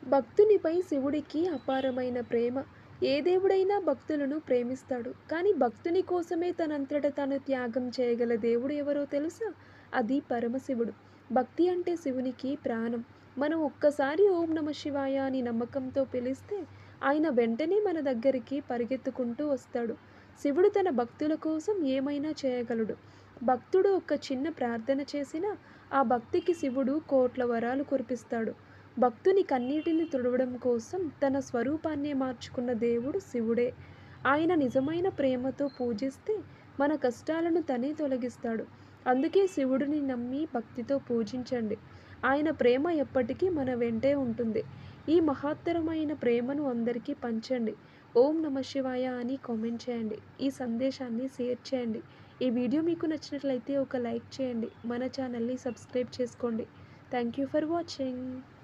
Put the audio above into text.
భక్తునిపై శివుడికి అపారమైన ప్రేమ. ఏ దేవుడైనా భక్తులను ప్రేమిస్తాడు. కానీ భక్తుని కోసమే తనంతట తాను త్యాగం చేయగల దేవుడు ఎవరో తెలుసా? అది పరమశివుడు. భక్తి అంటే శివునికి ప్రాణం. మనం ఒక్కసారి ఓం నమ శివాయ అని నమ్మకంతో పిలిస్తే ఆయన వెంటనే మన దగ్గరికి పరిగెత్తుకుంటూ వస్తాడు. శివుడు తన భక్తుల కోసం ఏమైనా చేయగలడు. భక్తుడు ఒక చిన్న ప్రార్థన చేసినా ఆ భక్తికి శివుడు కోట్ల వరాలు కురిపిస్తాడు. భక్తుని కన్నీటిని తుడవడం కోసం తన స్వరూపాన్నే మార్చుకున్న దేవుడు శివుడే. ఆయన నిజమైన ప్రేమతో పూజిస్తే మన కష్టాలను తనే తొలగిస్తాడు. అందుకే శివుడిని నమ్మి భక్తితో పూజించండి. ఆయన ప్రేమ ఎప్పటికీ మన వెంటే ఉంటుంది. ఈ మహత్తరమైన ప్రేమను అందరికీ పంచండి. ఓం నమ శివాయ అని కామెంట్ చేయండి. ఈ సందేశాన్ని షేర్ చేయండి. ఈ వీడియో మీకు నచ్చినట్లయితే ఒక లైక్ చేయండి. మన ఛానల్ని సబ్స్క్రైబ్ చేసుకోండి. Thank you for watching.